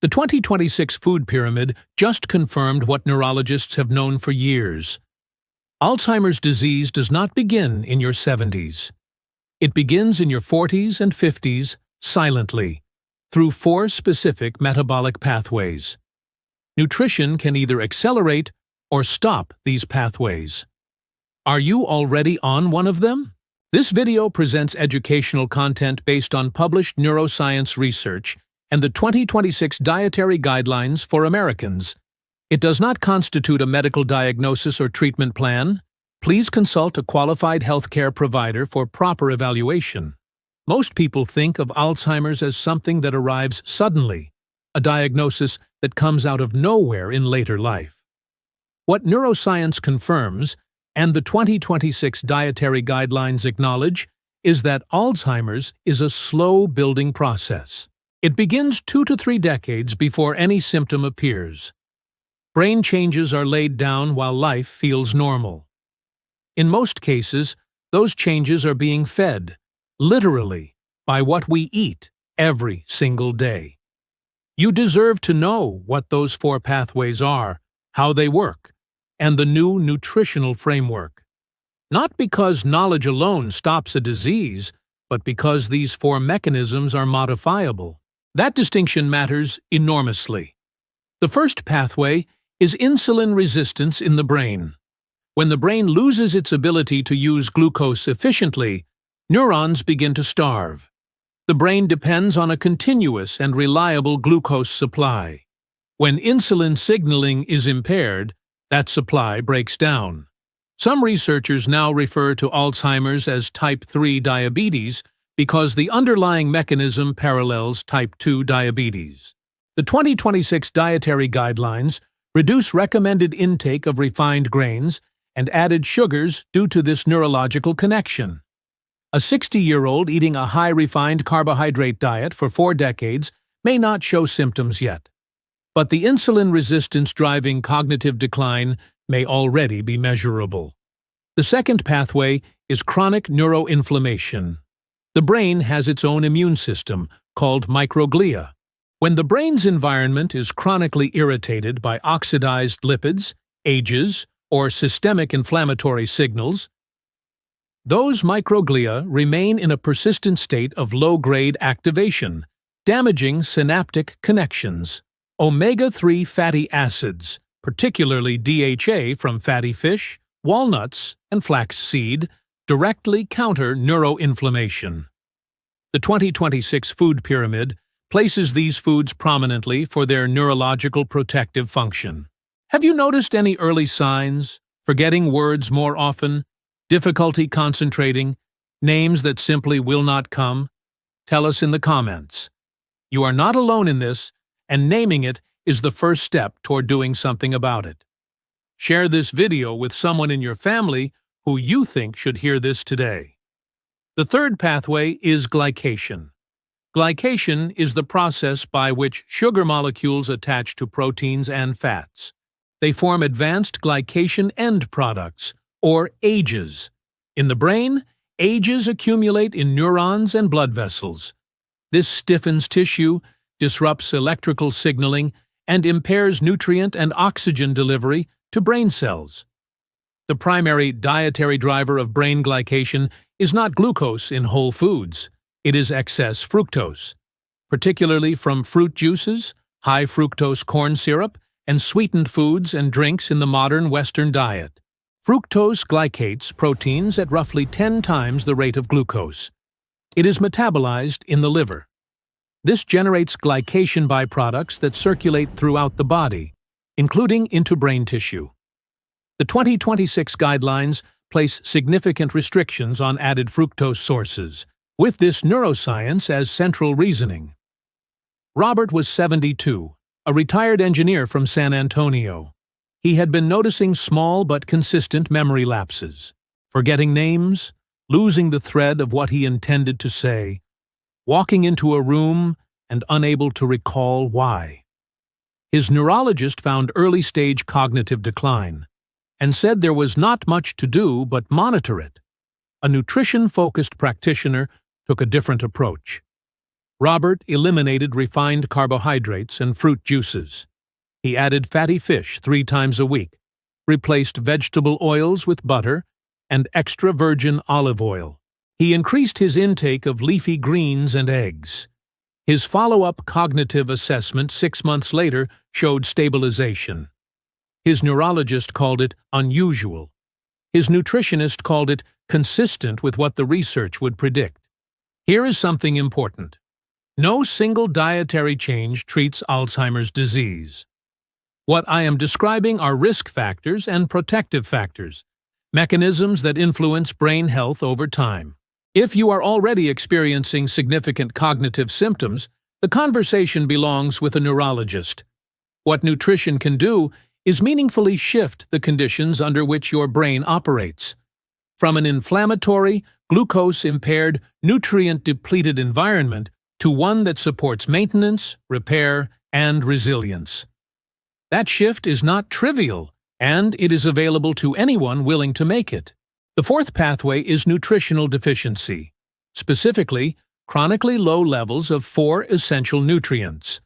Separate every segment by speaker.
Speaker 1: The 2026 food pyramid just confirmed what neurologists have known for years. Alzheimer's disease does not begin in your 70s. It begins in your 40s and 50s, silently, through 4 specific metabolic pathways. Nutrition can either accelerate or stop these pathways. Are you already on one of them? This video presents educational content based on published neuroscience research and the 2026 dietary guidelines for Americans. It does not constitute a medical diagnosis or treatment plan. Please consult a qualified healthcare provider for proper evaluation. Most people think of Alzheimer's as something that arrives suddenly, a diagnosis that comes out of nowhere in later life. What neuroscience confirms, and the 2026 dietary guidelines acknowledge, is that Alzheimer's is a slow-building process. It begins 2 to 3 decades before any symptom appears. Brain changes are laid down while life feels normal. In most cases, those changes are being fed, literally, by what we eat every single day. You deserve to know what those 4 pathways are, how they work, and the new nutritional framework. Not because knowledge alone stops a disease, but because these 4 mechanisms are modifiable. That distinction matters enormously. The first pathway is insulin resistance in the brain. When the brain loses its ability to use glucose efficiently, neurons begin to starve. The brain depends on a continuous and reliable glucose supply. When insulin signaling is impaired, that supply breaks down. Some researchers now refer to Alzheimer's as type 3 diabetes because the underlying mechanism parallels type 2 diabetes. The 2026 dietary guidelines reduce recommended intake of refined grains and added sugars due to this neurological connection. A 60-year-old eating a high-refined carbohydrate diet for 4 decades may not show symptoms yet, but the insulin resistance driving cognitive decline may already be measurable. The second pathway is chronic neuroinflammation. The brain has its own immune system, called microglia. When the brain's environment is chronically irritated by oxidized lipids, ages, or systemic inflammatory signals, those microglia remain in a persistent state of low-grade activation, damaging synaptic connections. Omega-3 fatty acids, particularly DHA from fatty fish, walnuts, and flaxseed, directly counter neuroinflammation. The 2026 food pyramid places these foods prominently for their neurological protective function. Have you noticed any early signs? Forgetting words more often? Difficulty concentrating? Names that simply will not come? Tell us in the comments. You are not alone in this, and naming it is the first step toward doing something about it. Share this video with someone in your family who you think should hear this today. The third pathway is glycation. Glycation is the process by which sugar molecules attach to proteins and fats. They form advanced glycation end products, or AGEs. In the brain, AGEs accumulate in neurons and blood vessels. This stiffens tissue, disrupts electrical signaling, and impairs nutrient and oxygen delivery to brain cells. The primary dietary driver of brain glycation is not glucose in whole foods. It is excess fructose, particularly from fruit juices, high fructose corn syrup, and sweetened foods and drinks in the modern Western diet. Fructose glycates proteins at roughly 10 times the rate of glucose. It is metabolized in the liver. This generates glycation byproducts that circulate throughout the body, including into brain tissue. The 2026 guidelines place significant restrictions on added fructose sources, with this neuroscience as central reasoning. Robert was 72, a retired engineer from San Antonio. He had been noticing small but consistent memory lapses, forgetting names, losing the thread of what he intended to say, walking into a room and unable to recall why. His neurologist found early-stage cognitive decline and said there was not much to do but monitor it. A nutrition-focused practitioner took a different approach. Robert eliminated refined carbohydrates and fruit juices. He added fatty fish 3 times a week, replaced vegetable oils with butter and extra virgin olive oil. He increased his intake of leafy greens and eggs. His follow-up cognitive assessment 6 months later showed stabilization. His neurologist called it unusual. His nutritionist called it consistent with what the research would predict. Here is something important. No single dietary change treats Alzheimer's disease. What I am describing are risk factors and protective factors, mechanisms that influence brain health over time. If you are already experiencing significant cognitive symptoms, the conversation belongs with a neurologist. What nutrition can do is meaningfully shift the conditions under which your brain operates. From an inflammatory, glucose-impaired, nutrient-depleted environment to one that supports maintenance, repair, and resilience. That shift is not trivial, and it is available to anyone willing to make it. The fourth pathway is nutritional deficiency, specifically chronically low levels of 4 essential nutrients: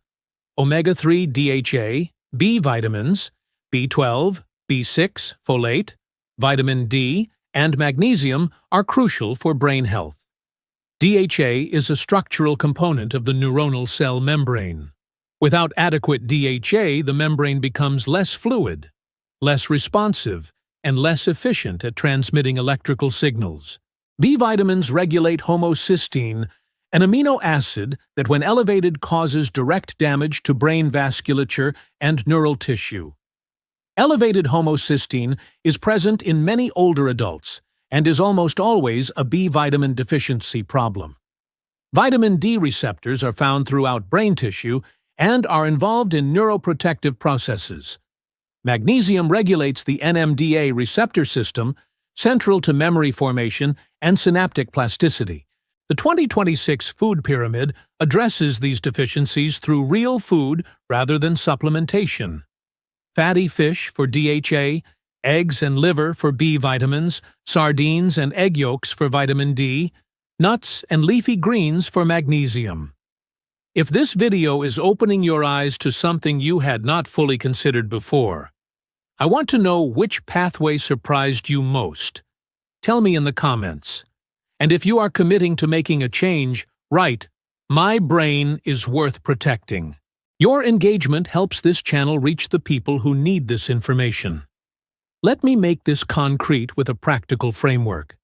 Speaker 1: omega-3 DHA, B vitamins, B12, B6, folate, vitamin D, and magnesium are crucial for brain health. DHA is a structural component of the neuronal cell membrane. Without adequate DHA, the membrane becomes less fluid, less responsive, and less efficient at transmitting electrical signals. B vitamins regulate homocysteine, an amino acid that, when elevated, causes direct damage to brain vasculature and neural tissue. Elevated homocysteine is present in many older adults and is almost always a B vitamin deficiency problem. Vitamin D receptors are found throughout brain tissue and are involved in neuroprotective processes. Magnesium regulates the NMDA receptor system, central to memory formation and synaptic plasticity. The 2026 food pyramid addresses these deficiencies through real food rather than supplementation. Fatty fish for DHA, eggs and liver for B vitamins, sardines and egg yolks for vitamin D, nuts and leafy greens for magnesium. If this video is opening your eyes to something you had not fully considered before, I want to know which pathway surprised you most. Tell me in the comments. And if you are committing to making a change, write, "My brain is worth protecting." Your engagement helps this channel reach the people who need this information. Let me make this concrete with a practical framework.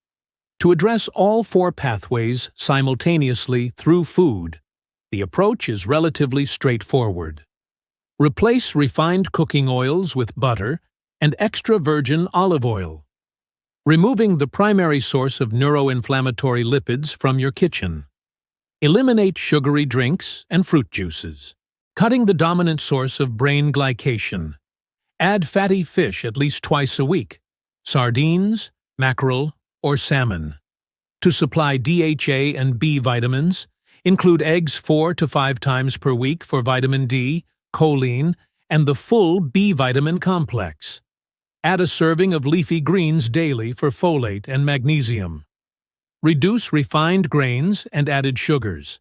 Speaker 1: To address all 4 pathways simultaneously through food, the approach is relatively straightforward. Replace refined cooking oils with butter and extra virgin olive oil, removing the primary source of neuroinflammatory lipids from your kitchen. Eliminate sugary drinks and fruit juices, cutting the dominant source of brain glycation. Add fatty fish at least twice a week, sardines, mackerel, or salmon. To supply DHA and B vitamins, include eggs 4 to 5 times per week for vitamin D, choline, and the full B vitamin complex. Add a serving of leafy greens daily for folate and magnesium. Reduce refined grains and added sugars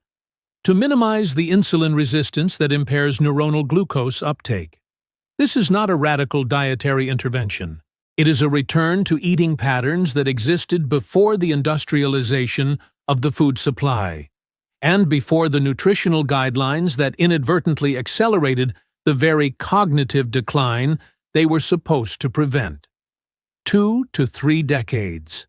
Speaker 1: to minimize the insulin resistance that impairs neuronal glucose uptake. This is not a radical dietary intervention. It is a return to eating patterns that existed before the industrialization of the food supply, and before the nutritional guidelines that inadvertently accelerated the very cognitive decline they were supposed to prevent. 2 to 3 decades.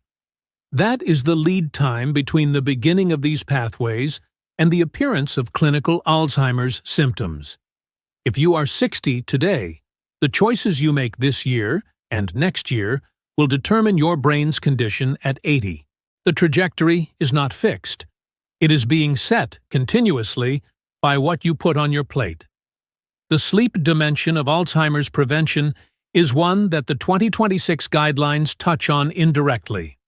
Speaker 1: That is the lead time between the beginning of these pathways and the appearance of clinical Alzheimer's symptoms. If you are 60 today, the choices you make this year and next year will determine your brain's condition at 80. The trajectory is not fixed. It is being set continuously by what you put on your plate. The sleep dimension of Alzheimer's prevention is one that the 2026 guidelines touch on indirectly.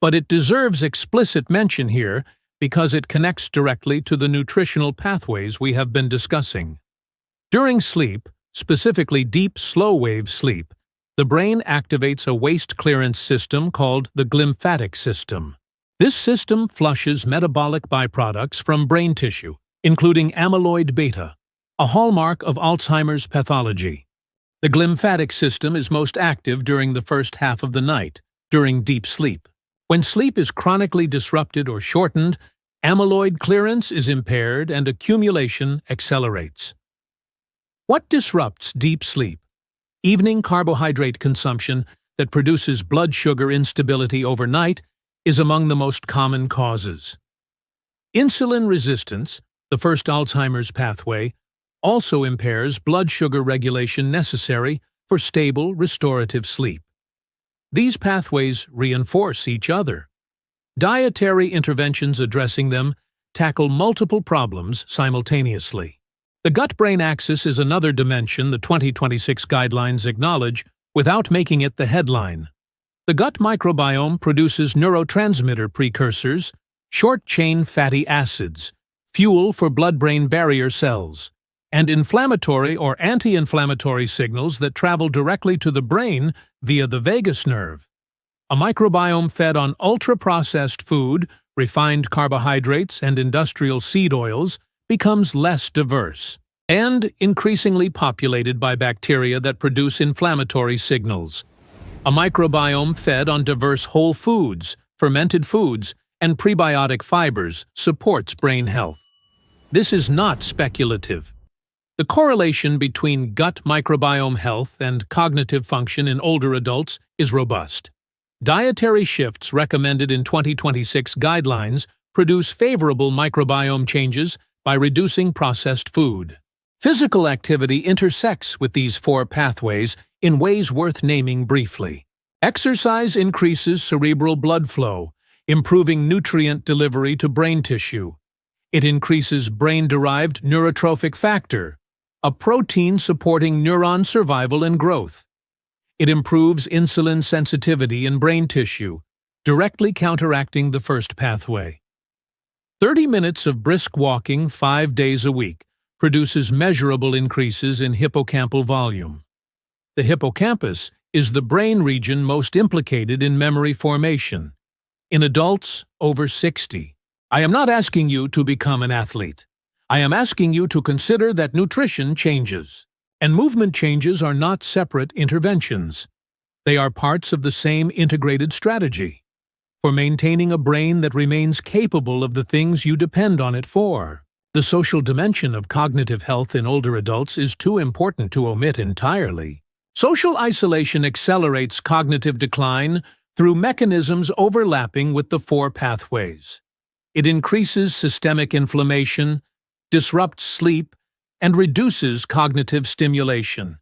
Speaker 1: But it deserves explicit mention here because it connects directly to the nutritional pathways we have been discussing. During sleep, specifically deep slow-wave sleep, the brain activates a waste clearance system called the glymphatic system. This system flushes metabolic byproducts from brain tissue, including amyloid beta, a hallmark of Alzheimer's pathology. The glymphatic system is most active during the first half of the night, during deep sleep. When sleep is chronically disrupted or shortened, amyloid clearance is impaired and accumulation accelerates. What disrupts deep sleep? Evening carbohydrate consumption that produces blood sugar instability overnight is among the most common causes. Insulin resistance, the first Alzheimer's pathway, also impairs blood sugar regulation necessary for stable, restorative sleep. These pathways reinforce each other. Dietary interventions addressing them tackle multiple problems simultaneously. The gut-brain axis is another dimension the 2026 guidelines acknowledge without making it the headline. The gut microbiome produces neurotransmitter precursors, short-chain fatty acids, fuel for blood-brain barrier cells, and inflammatory or anti-inflammatory signals that travel directly to the brain via the vagus nerve. A microbiome fed on ultra-processed food, refined carbohydrates, and industrial seed oils becomes less diverse and increasingly populated by bacteria that produce inflammatory signals. A microbiome fed on diverse whole foods, fermented foods, and prebiotic fibers supports brain health. This is not speculative. The correlation between gut microbiome health and cognitive function in older adults is robust. Dietary shifts recommended in 2026 guidelines produce favorable microbiome changes by reducing processed food. Physical activity intersects with these four pathways in ways worth naming briefly. Exercise increases cerebral blood flow, improving nutrient delivery to brain tissue. It increases brain-derived neurotrophic factor, a protein supporting neuron survival and growth. It improves insulin sensitivity in brain tissue, directly counteracting the first pathway. 30 minutes of brisk walking 5 days a week produces measurable increases in hippocampal volume. The hippocampus is the brain region most implicated in memory formation. In adults over 60. I am not asking you to become an athlete. I am asking you to consider that nutrition changes, and movement changes are not separate interventions. They are parts of the same integrated strategy for maintaining a brain that remains capable of the things you depend on it for. The social dimension of cognitive health in older adults is too important to omit entirely. Social isolation accelerates cognitive decline through mechanisms overlapping with the four pathways. It increases systemic inflammation, disrupts sleep, and reduces cognitive stimulation.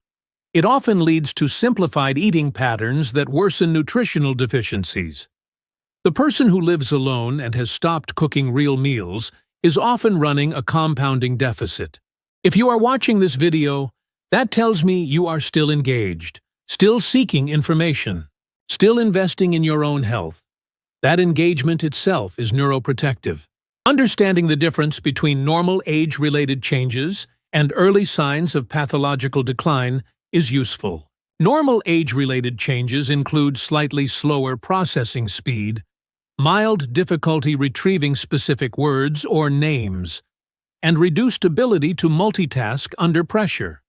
Speaker 1: It often leads to simplified eating patterns that worsen nutritional deficiencies. The person who lives alone and has stopped cooking real meals is often running a compounding deficit. If you are watching this video, that tells me you are still engaged, still seeking information, still investing in your own health. That engagement itself is neuroprotective. Understanding the difference between normal age-related changes and early signs of pathological decline is useful. Normal age-related changes include slightly slower processing speed, mild difficulty retrieving specific words or names, and reduced ability to multitask under pressure.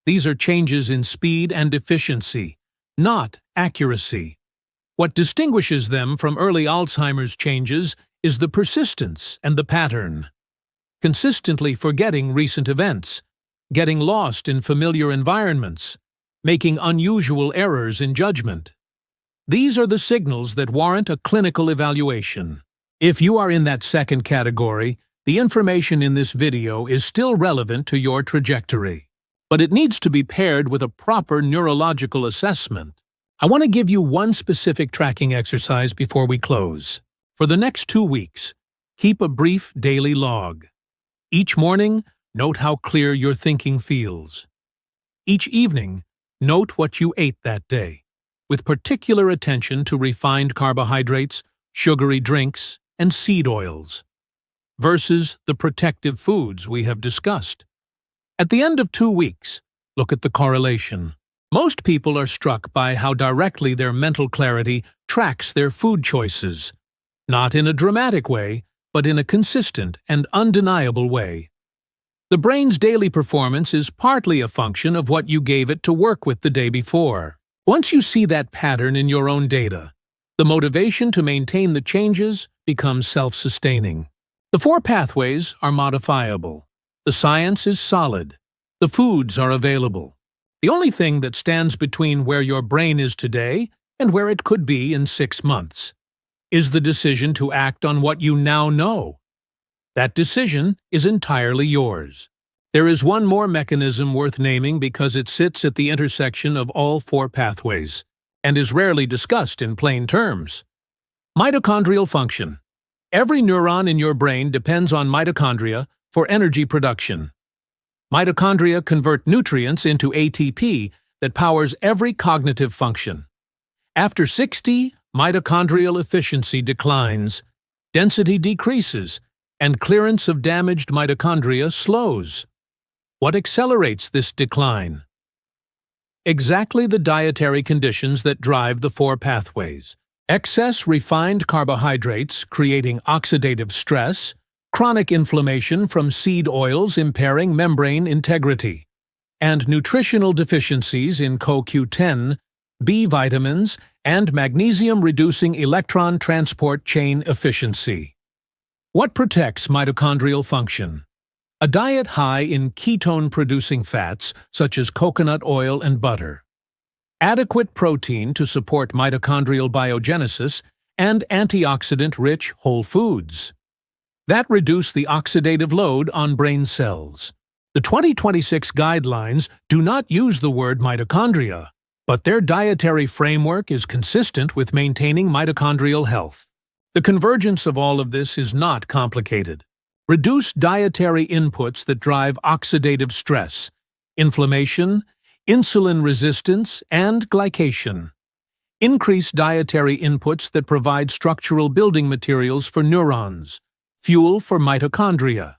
Speaker 1: These are changes in speed and efficiency, not accuracy. What distinguishes them from early Alzheimer's changes is the persistence and the pattern. Consistently forgetting recent events, getting lost in familiar environments, making unusual errors in judgment. These are the signals that warrant a clinical evaluation. If you are in that second category, the information in this video is still relevant to your trajectory, but it needs to be paired with a proper neurological assessment. I want to give you one specific tracking exercise before we close. For the next 2 weeks, keep a brief daily log. Each morning, note how clear your thinking feels. Each evening, note what you ate that day, with particular attention to refined carbohydrates, sugary drinks, and seed oils, versus the protective foods we have discussed. At the end of 2 weeks, look at the correlation. Most people are struck by how directly their mental clarity tracks their food choices, not in a dramatic way, but in a consistent and undeniable way. The brain's daily performance is partly a function of what you gave it to work with the day before. Once you see that pattern in your own data, the motivation to maintain the changes becomes self-sustaining. The 4 pathways are modifiable. The science is solid. The foods are available. The only thing that stands between where your brain is today and where it could be in 6 months is the decision to act on what you now know. That decision is entirely yours. There is one more mechanism worth naming because it sits at the intersection of all 4 pathways and is rarely discussed in plain terms. Mitochondrial function. Every neuron in your brain depends on mitochondria for energy production. Mitochondria convert nutrients into ATP that powers every cognitive function. After 60, mitochondrial efficiency declines, density decreases, and clearance of damaged mitochondria slows. What accelerates this decline? Exactly the dietary conditions that drive the 4 pathways. Excess refined carbohydrates creating oxidative stress, chronic inflammation from seed oils impairing membrane integrity, and nutritional deficiencies in CoQ10, B vitamins, and magnesium-reducing electron transport chain efficiency. What protects mitochondrial function? A diet high in ketone-producing fats, such as coconut oil and butter. Adequate protein to support mitochondrial biogenesis, and antioxidant-rich whole foods that reduce the oxidative load on brain cells. The 2026 guidelines do not use the word mitochondria, but their dietary framework is consistent with maintaining mitochondrial health. The convergence of all of this is not complicated. Reduce dietary inputs that drive oxidative stress, inflammation, insulin resistance, and glycation. Increase dietary inputs that provide structural building materials for neurons, fuel for mitochondria,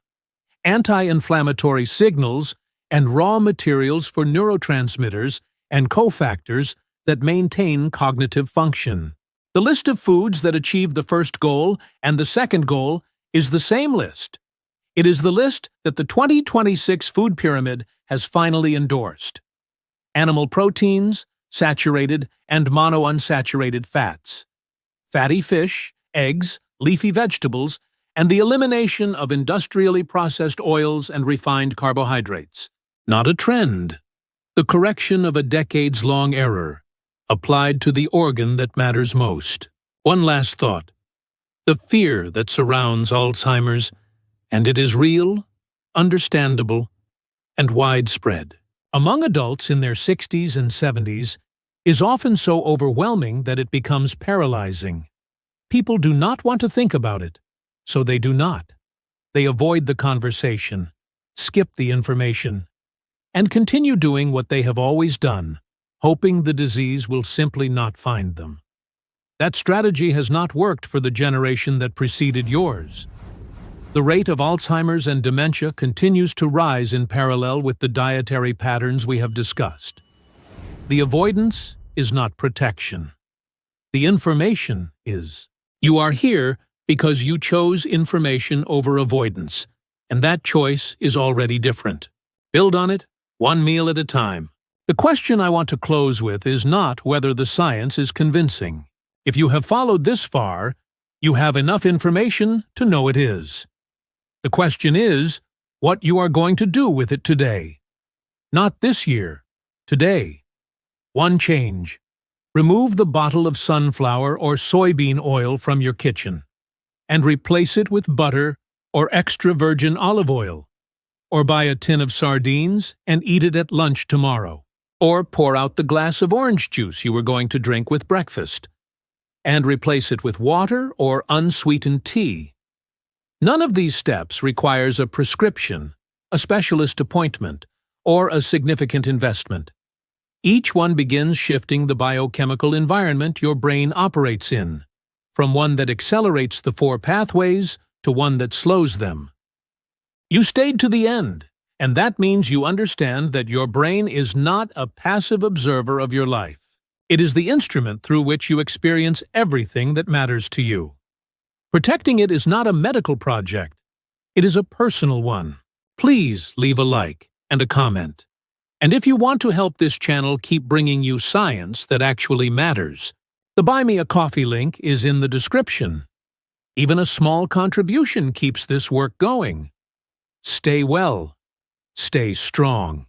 Speaker 1: anti-inflammatory signals, and raw materials for neurotransmitters and cofactors that maintain cognitive function. The list of foods that achieve the first goal and the second goal is the same list. It is the list that the 2026 food pyramid has finally endorsed. Animal proteins, saturated and monounsaturated fats, fatty fish, eggs, leafy vegetables, and the elimination of industrially processed oils and refined carbohydrates. Not a trend. The correction of a decades-long error, applied to the organ that matters most. One last thought. The fear that surrounds Alzheimer's, and it is real, understandable, and widespread among adults in their 60s and 70s, is often so overwhelming that it becomes paralyzing. People do not want to think about it, so they do not. They avoid the conversation, skip the information, and continue doing what they have always done, hoping the disease will simply not find them. That strategy has not worked for the generation that preceded yours. The rate of Alzheimer's and dementia continues to rise in parallel with the dietary patterns we have discussed. The avoidance is not protection. The information is. You are here because you chose information over avoidance, and that choice is already different. Build on it, one meal at a time. The question I want to close with is not whether the science is convincing. If you have followed this far, you have enough information to know it is. The question is what you are going to do with it today. Not this year, today. One change. Remove the bottle of sunflower or soybean oil from your kitchen and replace it with butter or extra virgin olive oil. Or buy a tin of sardines and eat it at lunch tomorrow. Or pour out the glass of orange juice you were going to drink with breakfast and replace it with water or unsweetened tea. None of these steps requires a prescription, a specialist appointment, or a significant investment. Each one begins shifting the biochemical environment your brain operates in, from one that accelerates the 4 pathways to one that slows them. You stayed to the end, and that means you understand that your brain is not a passive observer of your life. It is the instrument through which you experience everything that matters to you. Protecting it is not a medical project. It is a personal one. Please leave a like and a comment. And if you want to help this channel keep bringing you science that actually matters, the Buy Me a Coffee link is in the description. Even a small contribution keeps this work going. Stay well. Stay strong.